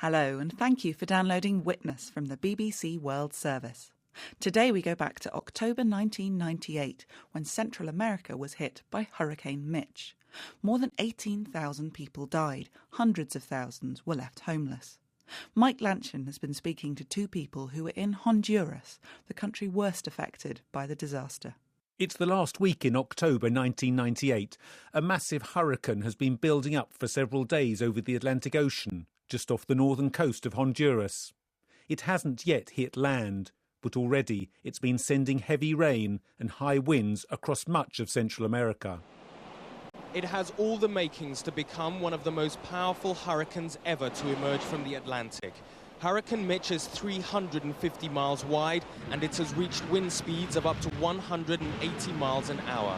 Hello, and thank you for downloading Witness from the BBC World Service. Today we go back to October 1998, when Central America was hit by Hurricane Mitch. More than 18,000 people died, hundreds of thousands were left homeless. Mike Lanchin has been speaking to two people who were in Honduras, the country worst affected by the disaster. It's the last week in October 1998. A massive hurricane has been building up for several days over the Atlantic Ocean, just off the northern coast of Honduras. It hasn't yet hit land, but already it's been sending heavy rain and high winds across much of Central America. It has all the makings to become one of the most powerful hurricanes ever to emerge from the Atlantic. Hurricane Mitch is 350 miles wide, and it has reached wind speeds of up to 180 miles an hour.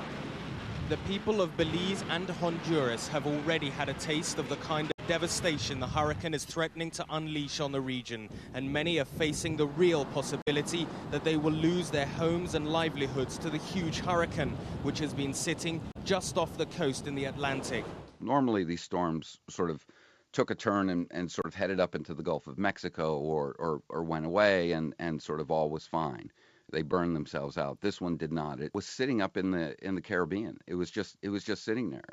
The people of Belize and Honduras have already had a taste of the kind of devastation the hurricane is threatening to unleash on the region, and many are facing the real possibility that they will lose their homes and livelihoods to the huge hurricane, which has been sitting just off the coast in the Atlantic. Normally these storms sort of took a turn and sort of headed up into the Gulf of Mexico or went away and sort of all was fine. They burned themselves out. This one did not. It was sitting up in the Caribbean. It was just sitting there.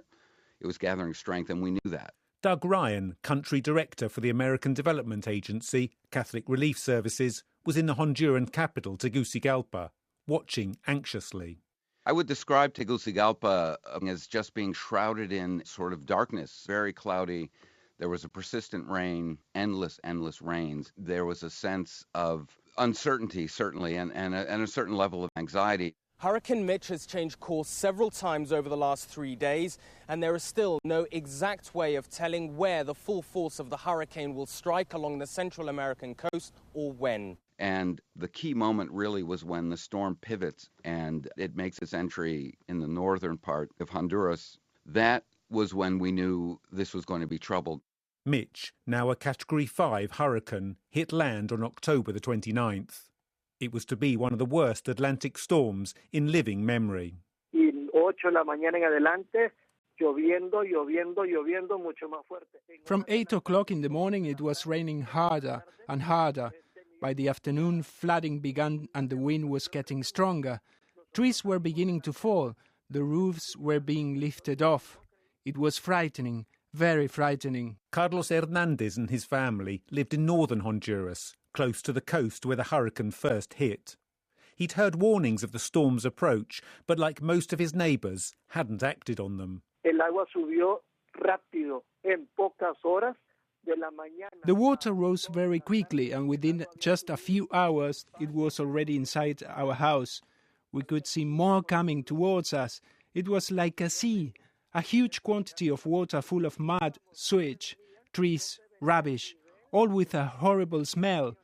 It was gathering strength, and we knew that. Doug Ryan, country director for the American Development Agency, Catholic Relief Services, was in the Honduran capital, Tegucigalpa, watching anxiously. I would describe Tegucigalpa as just being shrouded in sort of darkness, very cloudy. There was a persistent rain, endless rains. There was a sense of uncertainty, certainly, and a certain level of anxiety. Hurricane Mitch has changed course several times over the last 3 days, and there is still no exact way of telling where the full force of the hurricane will strike along the Central American coast or when. And the key moment really was when the storm pivots and it makes its entry in the northern part of Honduras. That was when we knew this was going to be trouble. Mitch, now a Category 5 hurricane, hit land on October the 29th. It was to be one of the worst Atlantic storms in living memory. From 8 o'clock in the morning it was raining harder and harder. By the afternoon, flooding began and the wind was getting stronger. Trees were beginning to fall. The roofs were being lifted off. It was frightening, very frightening. Carlos Hernandez and his family lived in northern Honduras, close to the coast where the hurricane first hit. He'd heard warnings of the storm's approach, but like most of his neighbours, hadn't acted on them. The water rose very quickly, and within just a few hours it was already inside our house. We could see more coming towards us. It was like a sea, a huge quantity of water full of mud, sewage, trees, rubbish, all with a horrible smell.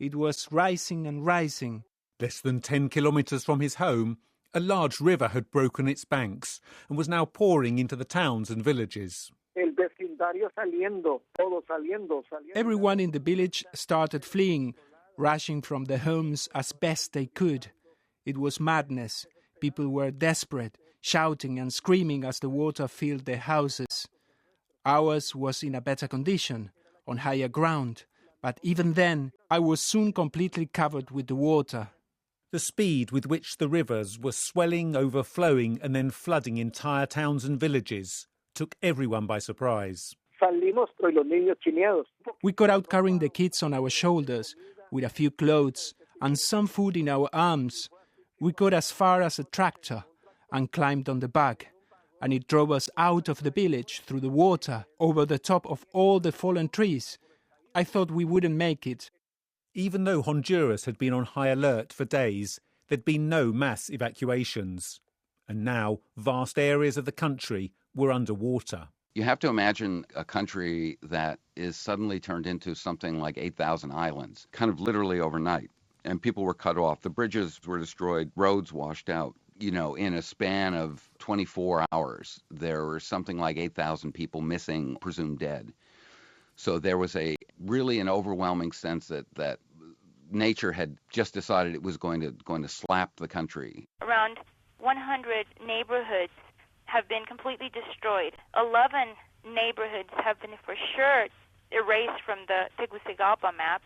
It was rising and rising. Less than 10 kilometres from his home, a large river had broken its banks and was now pouring into the towns and villages. Everyone in the village started fleeing, rushing from their homes as best they could. It was madness. People were desperate, shouting and screaming as the water filled their houses. Ours was in a better condition, on higher ground, but even then I was soon completely covered with the water. The speed with which the rivers were swelling, overflowing and then flooding entire towns and villages took everyone by surprise. We got out carrying the kids on our shoulders, with a few clothes and some food in our arms. We got as far as a tractor and climbed on the back, and it drove us out of the village through the water, over the top of all the fallen trees. I thought we wouldn't make it. Even though Honduras had been on high alert for days, there'd been no mass evacuations. And now vast areas of the country were underwater. You have to imagine a country that is suddenly turned into something like 8,000 islands, kind of literally overnight. And people were cut off. The bridges were destroyed, roads washed out. In a span of 24 hours, there were something like 8,000 people missing, presumed dead. So there was really an overwhelming sense that nature had just decided it was going to slap the country. Around 100 neighborhoods have been completely destroyed. 11 neighborhoods have been for sure erased from the Tegucigalpa map,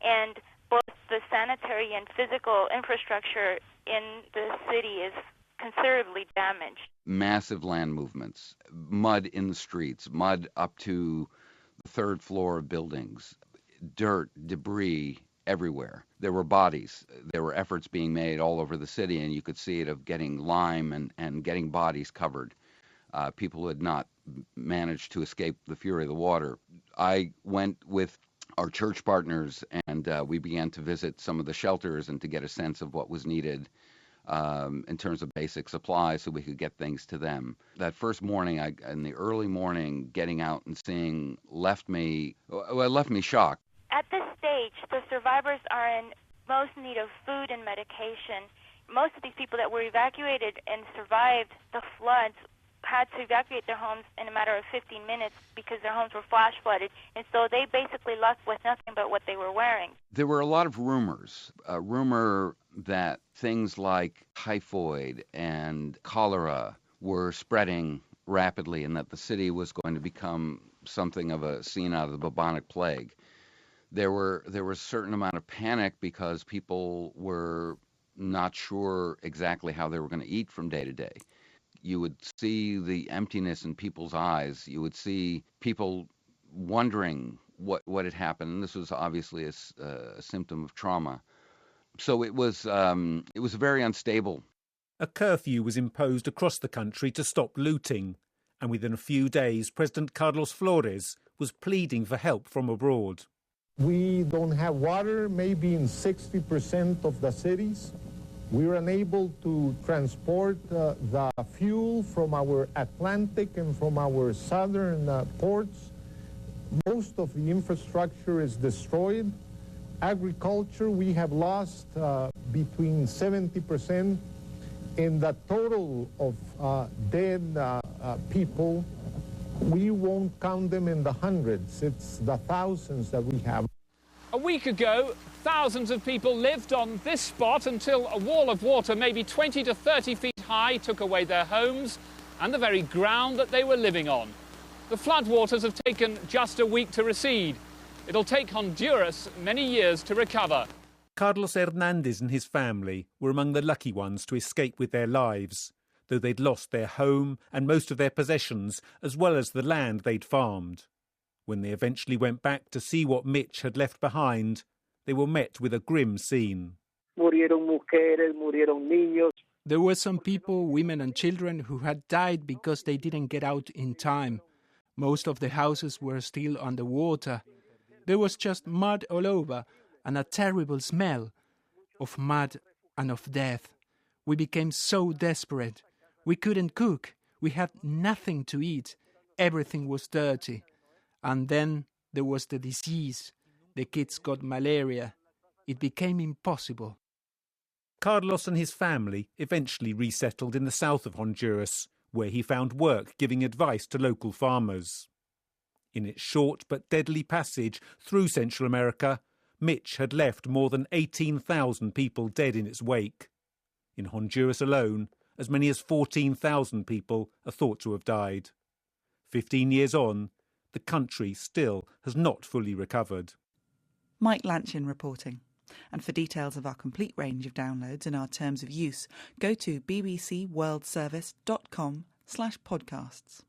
and both the sanitary and physical infrastructure in the city is considerably damaged. Massive land movements, mud in the streets, mud up to the third floor of buildings, dirt, debris everywhere. There were bodies. There were efforts being made all over the city, and you could see it, of getting lime and getting bodies covered. People who had not managed to escape the fury of the water. I went with our church partners, and we began to visit some of the shelters and to get a sense of what was needed in terms of basic supplies so we could get things to them. That first morning, in the early morning, getting out and seeing left me shocked. At this stage, the survivors are in most need of food and medication. Most of these people that were evacuated and survived the floods had to evacuate their homes in a matter of 15 minutes because their homes were flash flooded, and so they basically left with nothing but what they were wearing. There were a lot of rumors. A rumor that things like typhoid and cholera were spreading rapidly and that the city was going to become something of a scene out of the bubonic plague. There was a certain amount of panic because people were not sure exactly how they were going to eat from day to day. You would see the emptiness in people's eyes. You would see people wondering what had happened. And this was obviously a symptom of trauma. So it was very unstable. A curfew was imposed across the country to stop looting, and within a few days, President Carlos Flores was pleading for help from abroad. We don't have water maybe in 60% of the cities. We're unable to transport the fuel from our Atlantic and from our southern ports. Most of the infrastructure is destroyed. Agriculture, we have lost between 70%. In the total of dead people, we won't count them in the hundreds. It's the thousands that we have. A week ago, thousands of people lived on this spot until a wall of water, maybe 20 to 30 feet high, took away their homes and the very ground that they were living on. The floodwaters have taken just a week to recede. It'll take Honduras many years to recover. Carlos Hernandez and his family were among the lucky ones to escape with their lives, though they'd lost their home and most of their possessions, as well as the land they'd farmed. When they eventually went back to see what Mitch had left behind, they were met with a grim scene. There were some people, women and children, who had died because they didn't get out in time. Most of the houses were still underwater. There was just mud all over and a terrible smell of mud and of death. We became so desperate. We couldn't cook. We had nothing to eat. Everything was dirty. And then there was the disease. The kids got malaria. It became impossible. Carlos and his family eventually resettled in the south of Honduras, where he found work giving advice to local farmers. In its short but deadly passage through Central America, Mitch had left more than 18,000 people dead in its wake. In Honduras alone, as many as 14,000 people are thought to have died. 15 years on, the country still has not fully recovered. Mike Lanchin reporting. And for details of our complete range of downloads and our terms of use, go to bbcworldservice.com/podcasts.